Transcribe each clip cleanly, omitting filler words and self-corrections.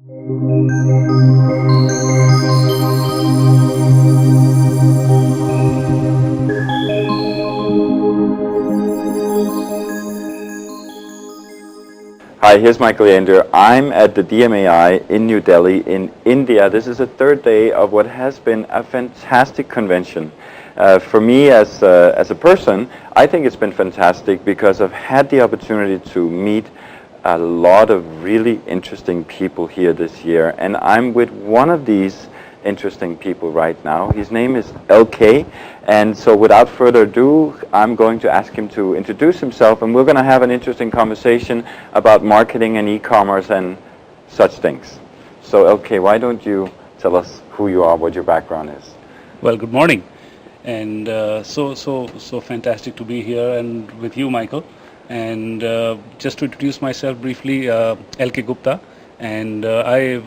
Hi, here's Michael Leander. I'm at the DMAI in New Delhi in India. This is the third day of what has been a fantastic convention. For me as a person, I think it's been fantastic because I've had the opportunity to meet a lot of really interesting people here this year. And I'm with one of these interesting people right now. His name is LK, and so without further ado, I'm going to ask him to introduce himself, and we're going to have an interesting conversation about marketing and e-commerce and such things. So LK, why don't you tell us who you are, what your background is? Well, good morning, and so fantastic to be here and with you, Michael. And just to introduce myself briefly, LK Gupta. And I've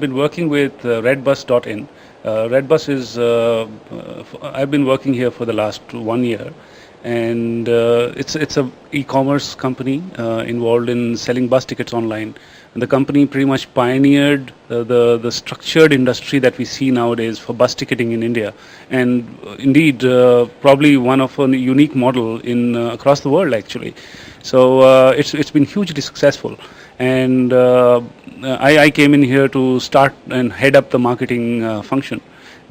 been working with Redbus.in. Redbus is I've been working here for the last 1 year, and it's a e-commerce company involved in selling bus tickets online. And the company pretty much pioneered the structured industry that we see nowadays for bus ticketing in India, and indeed probably one of a unique model in across the world actually. So it's been hugely successful. And I came in here to start and head up the marketing function.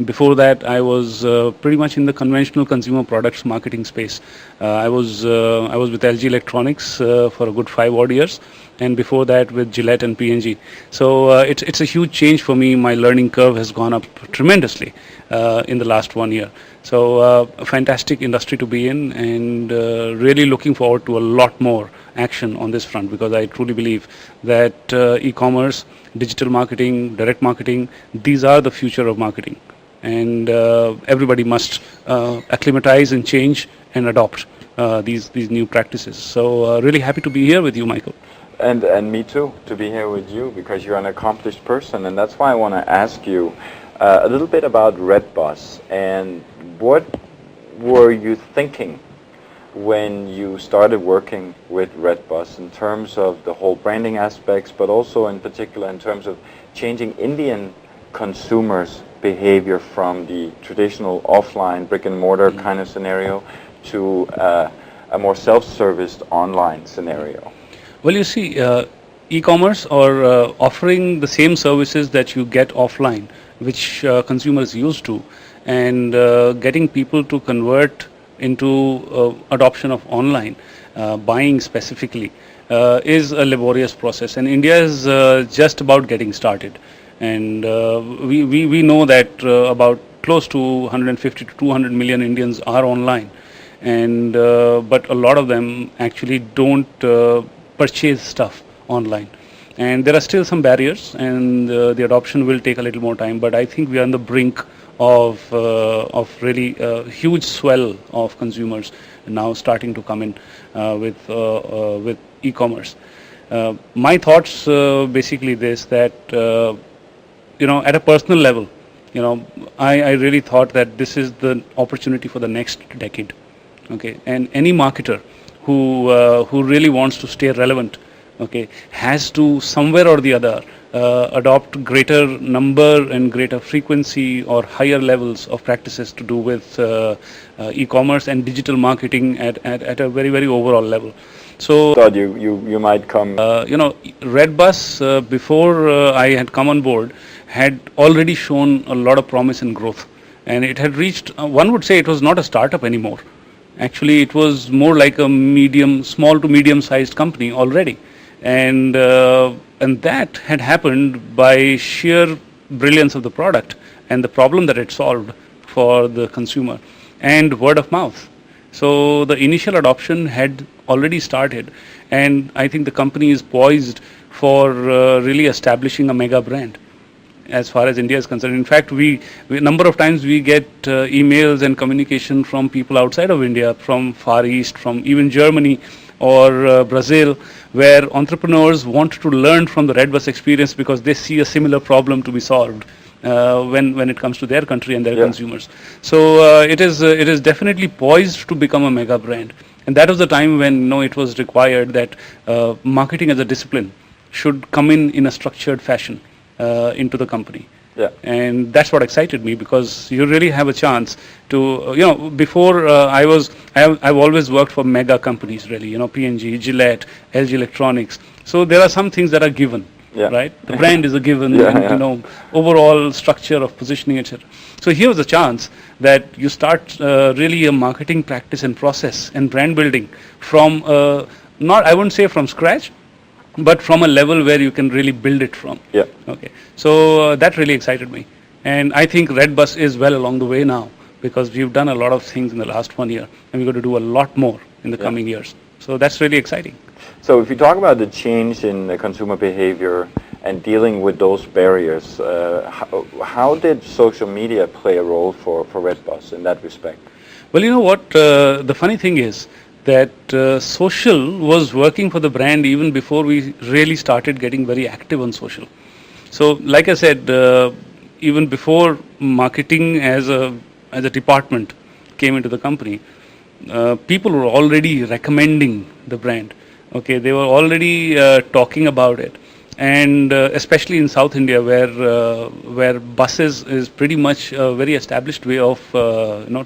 Before that, I was pretty much in the conventional consumer products marketing space. I was with LG Electronics for a good 5 odd years, and before that with Gillette and P&G. So it's a huge change for me. My learning curve has gone up tremendously in the last 1 year. So a fantastic industry to be in, and really looking forward to a lot more action on this front, because I truly believe that e-commerce, digital marketing, direct marketing, these are the future of marketing. And everybody must acclimatize and change and adopt these new practices. So really happy to be here with you, Michael. And me too, to be here with you, because you're an accomplished person, and that's why I want to ask you a little bit about Redbus, and what were you thinking when you started working with Redbus in terms of the whole branding aspects, but also in particular in terms of changing Indian consumers' behavior from the traditional offline brick and mortar kind of scenario to a more self-serviced online scenario? Well, you see, e-commerce or offering the same services that you get offline, which consumers used to, and getting people to convert into adoption of online buying specifically is a laborious process, and India is just about getting started. And we know that about close to 150 to 200 million Indians are online, and but a lot of them actually don't purchase stuff online. And there are still some barriers, and the adoption will take a little more time, but I think we are on the brink of really huge swell of consumers now starting to come in with e-commerce. My thoughts basically this, that at a personal level, I really thought that this is the opportunity for the next decade. Okay, and any marketer who really wants to stay relevant, okay, has to somewhere or the other adopt greater number and greater frequency or higher levels of practices to do with e-commerce and digital marketing at a very, very overall level. So thought you might come. Redbus before I had come on board had already shown a lot of promise and growth, and it had reached. One would say it was not a startup anymore. Actually, it was more like a small to medium-sized company already, and that had happened by sheer brilliance of the product and the problem that it solved for the consumer, and word of mouth. So the initial adoption had already started, and I think the company is poised for really establishing a mega brand as far as India is concerned. In fact, we number of times we get emails and communication from people outside of India, from Far East, from even Germany or Brazil, where entrepreneurs want to learn from the Redbus experience because they see a similar problem to be solved when it comes to their country and their consumers. So it is definitely poised to become a mega brand, and that was the time when it was required that marketing as a discipline should come in a structured fashion. into the company. Yeah. And that's what excited me, because you really have a chance to, before I've always worked for mega companies, really, P&G, Gillette, LG Electronics. So there are some things that are given, Yeah. right? The brand is a given, Yeah, and, yeah. overall structure of positioning, etc. So here was a chance that you start really a marketing practice and process and brand building from, not, I wouldn't say from scratch, but from a level where you can really build it from. Yeah. Okay, so that really excited me, and I think Redbus is well along the way now, because we've done a lot of things in the last 1 year, and we're going to do a lot more in the Yeah. coming years. So that's really exciting. So if you talk about the change in the consumer behavior and dealing with those barriers, how did social media play a role for Redbus in that respect? Well, you know what? The funny thing is that social was working for the brand even before we really started getting very active on social. So, like I said, even before marketing as a department came into the company, people were already recommending the brand. Okay, they were already talking about it, and especially in South India, where buses is pretty much a very established way of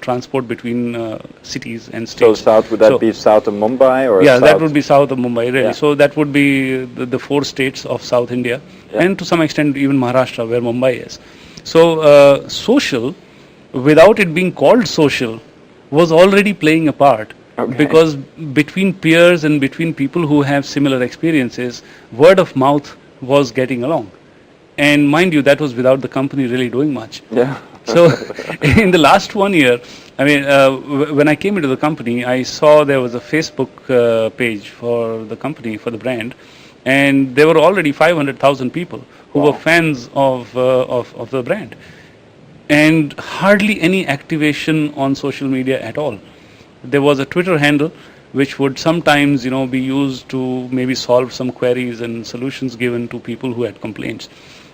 transport between cities and So states. south, would that be south of Mumbai or Yeah, south? that would be south of Mumbai, really. Yeah. So that would be the four states of South India, Yeah. and to some extent even Maharashtra, where Mumbai is. So social, without it being called social, was already playing a part. Okay. Because between peers and between people who have similar experiences, word of mouth was getting along. And mind you, that was without the company really doing much. Yeah. So in the last 1 year, I mean, when I came into the company, I saw there was a Facebook page for the company, for the brand, and there were already 500,000 people who Wow. were fans of the brand, and hardly any activation on social media at all. There was a Twitter handle which would sometimes, be used to maybe solve some queries and solutions given to people who had complaints.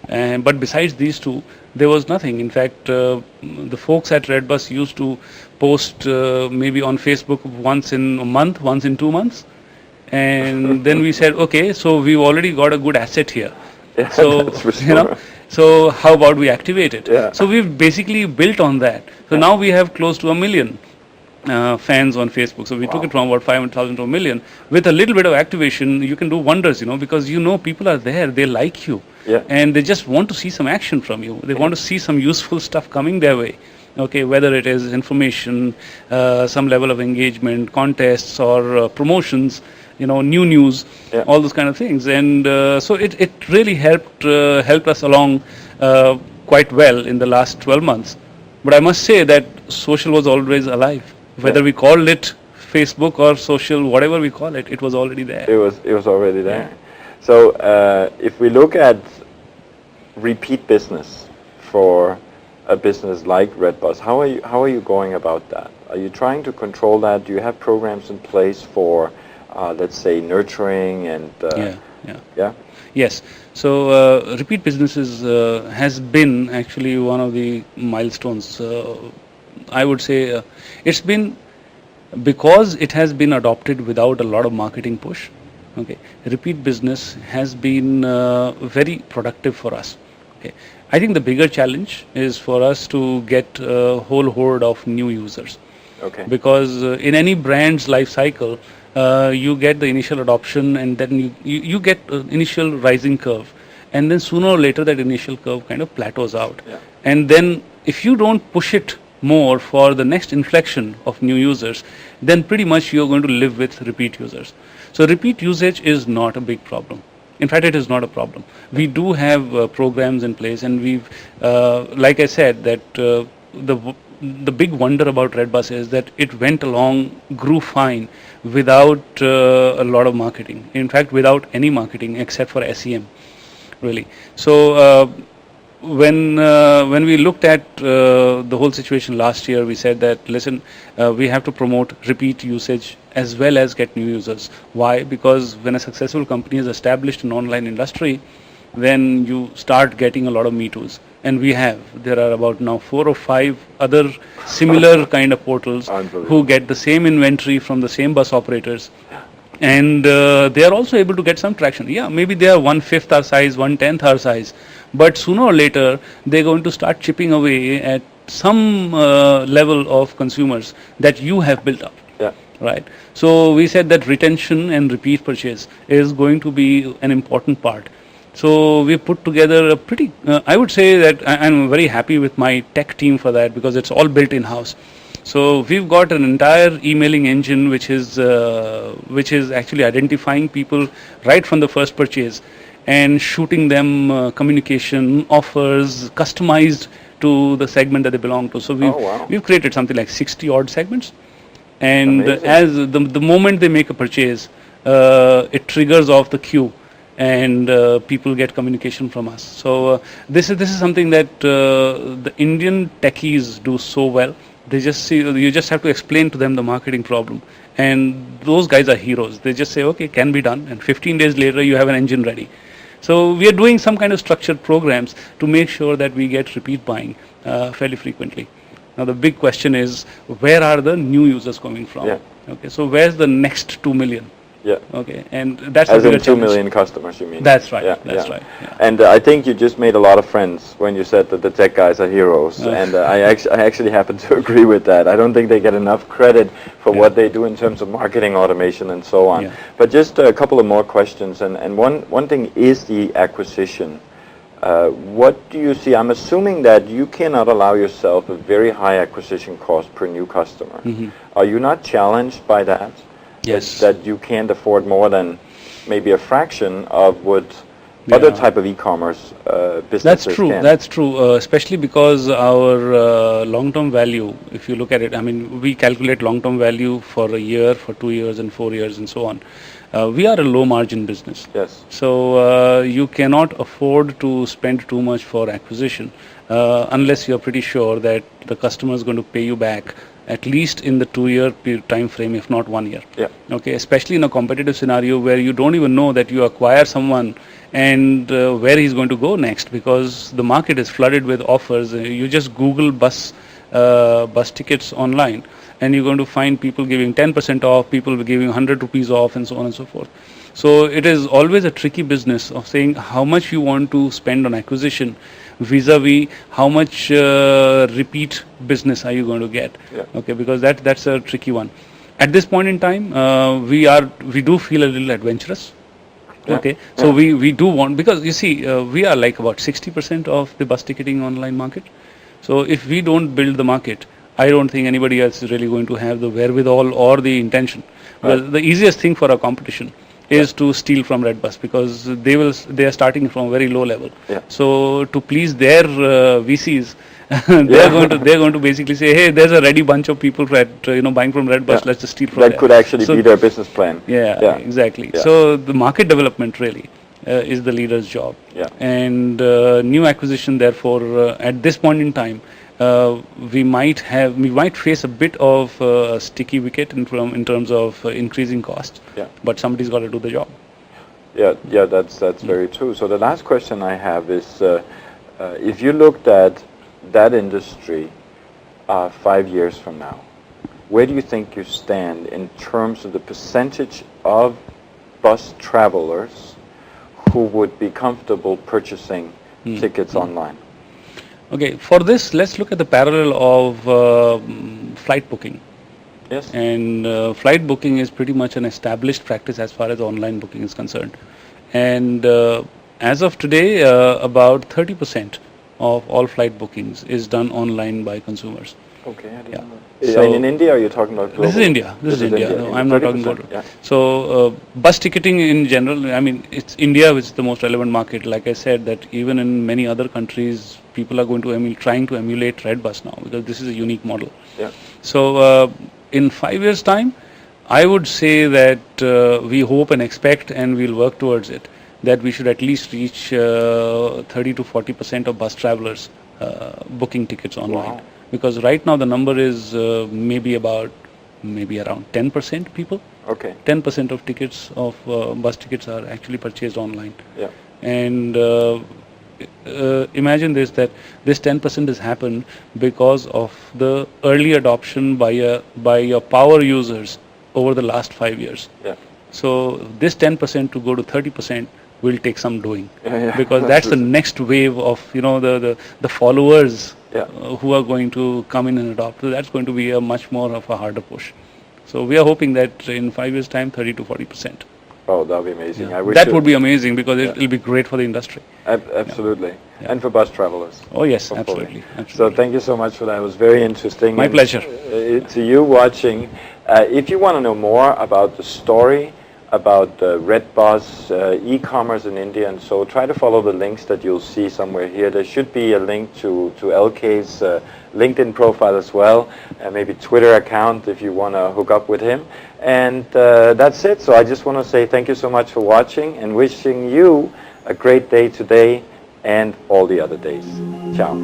But besides these two, there was nothing. In fact, the folks at Redbus used to post maybe on Facebook once in a month, once in 2 months. And then we said, okay, so we've already got a good asset here. Yeah, So, that's for sure. so how about we activate it? Yeah. So we've basically built on that. So now we have close to 1 million fans on Facebook. So we took Wow. it from about 500,000 to 1 million. With a little bit of activation, you can do wonders, because people are there, they like you, Yeah. and they just want to see some action from you. They want to see some useful stuff coming their way. Okay, whether it is information, some level of engagement, contests, or promotions, new news, Yeah. all those kind of things. And so it really helped us along quite well in the last 12 months. But I must say that social was always alive. Whether Yeah. we called it Facebook or social, whatever we call it, it was already there. It was already there. So if we look at repeat business for a business like Redbus, how are you going about that? Are you trying to control that? Do you have programs in place for let's say nurturing and yeah? Yes. So repeat businesses has been actually one of the milestones. I would say it's been, because it has been adopted without a lot of marketing push. Okay, repeat business has been very productive for us. Okay, I think the bigger challenge is for us to get a whole horde of new users. Okay. Because in any brand's life cycle, you get the initial adoption, and then you get initial rising curve, and then sooner or later that initial curve kind of plateaus out. Yeah. And then if you don't push it more for the next inflection of new users, then pretty much you're going to live with repeat users. So repeat usage is not a big problem. In fact, it is not a problem. We do have programs in place, and we've, like I said, that the big wonder about Redbus is that it went along, grew fine, without a lot of marketing. In fact, without any marketing except for SEM, really. So when we looked at the whole situation last year, we said that, listen, we have to promote repeat usage as well as get new users. Why? Because when a successful company is established in online industry, then you start getting a lot of Me Toos. And there are about now 4 or 5 other similar kind of portals who get the same inventory from the same bus operators. And they are also able to get some traction. Yeah, maybe they are 1/5 our size, 1/10 our size, but sooner or later they're going to start chipping away at some level of consumers that you have built up. Yeah. Right. So we said that retention and repeat purchase is going to be an important part. So we put together a pretty, I would say that I'm very happy with my tech team for that, because it's all built in-house. So we've got an entire emailing engine which is actually identifying people right from the first purchase and shooting them communication offers customized to the segment that they belong to. So we've created something like 60 odd segments, and Amazing. as the moment they make a purchase, it triggers off the queue, and people get communication from us. So this is something that the Indian techies do so well. They just see, you just have to explain to them the marketing problem, and those guys are heroes. They just say, okay, can be done, and 15 days later you have an engine ready. So we are doing some kind of structured programs to make sure that we get repeat buying fairly frequently. Now the big question is, where are the new users coming from? Yeah. Okay, so where's the next 2 million? Yeah. Okay, and that's As the in bigger 2 challenge. million customers, you mean? That's right. Yeah, That's yeah. right. Yeah. And I think you just made a lot of friends when you said that the tech guys are heroes, and I actually happen to agree with that. I don't think they get enough credit for what they do in terms of marketing automation and so on. Yeah. But just a couple of more questions, and one thing is the acquisition. What do you see? I'm assuming that you cannot allow yourself a very high acquisition cost per new customer. Mm-hmm. Are you not challenged by that? Yes. That you can't afford more than maybe a fraction of what other type of e-commerce businesses That's true. can? That's true. Especially because our long-term value, if you look at it, I mean, we calculate long-term value for a year, for 2 years, and 4 years, and so on. We are a low-margin business. Yes. So you cannot afford to spend too much for acquisition unless you're pretty sure that the customer is going to pay you back at least in the 2-year time frame, if not 1 year. Yeah. Okay, especially in a competitive scenario where you don't even know that you acquire someone and where he's going to go next, because the market is flooded with offers. You just Google bus tickets online, and you're going to find people giving 10% off, people giving 100 rupees off, and so on and so forth. So it is always a tricky business of saying how much you want to spend on acquisition vis-a-vis how much repeat business are you going to get. Yeah. Okay, because that's a tricky one. At this point in time, we do feel a little adventurous. Yeah. Okay, so we do want, because you see, we are like about 60% of the bus ticketing online market. So if we don't build the market, I don't think anybody else is really going to have the wherewithal or the intention. Well, the easiest thing for our competition is to steal from Redbus, because they are starting from a very low level. Yeah. So to please their VCs, they're going to basically say, hey, there's a ready bunch of people buying from Redbus. Let's just steal from That there. could actually be their business plan. Yeah, exactly. Yeah. So the market development really is the leader's job. Yeah. And new acquisition, therefore, at this point in time, we might face a bit of a sticky wicket in terms of increasing costs. Yeah. But somebody's got to do the job. Yeah, that's very true. So the last question I have is, if you looked at that industry 5 years from now, where do you think you stand in terms of the percentage of bus travelers who would be comfortable purchasing tickets online? Okay, for this, let's look at the parallel of flight booking. Yes. And flight booking is pretty much an established practice as far as online booking is concerned. And as of today, about 30% of all flight bookings is done online by consumers. Okay, I didn't know. So and in India, are you talking about global? This is India. This is India. No, I'm not talking about. Yeah. So bus ticketing in general, I mean, it's India which is the most relevant market. Like I said, that even in many other countries, people are going to trying to emulate Redbus now, because this is a unique model. Yeah. So in 5 years' time, I would say that we hope and expect, and we'll work towards it, that we should at least reach 30 to 40% of bus travelers booking tickets online. Wow. Because right now the number is maybe around 10% people. Okay. 10% of tickets of bus tickets are actually purchased online. Yeah. And imagine this, that this 10% has happened because of the early adoption by your power users over the last 5 years. Yeah. So this 10% to go to 30% will take some doing, Yeah, because that's the next wave of the followers Yeah. who are going to come in and adopt. So that's going to be a much more of a harder push. So we are hoping that in 5 years' time, 30 to 40%. Oh, that would be amazing. I wish That you- would be amazing, because Yeah. it will be great for the industry. Absolutely. Yeah. And for bus travelers. Oh yes, hopefully. absolutely. So Absolutely. thank you so much for that. It was very interesting. My And, pleasure. To you watching, if you want to know more about the story, about Redbus, e-commerce in India, and so try to follow the links that you'll see somewhere here. There should be a link to LK's LinkedIn profile as well, and maybe Twitter account if you want to hook up with him. And that's it. So I just want to say thank you so much for watching, and wishing you a great day today and all the other days. Ciao.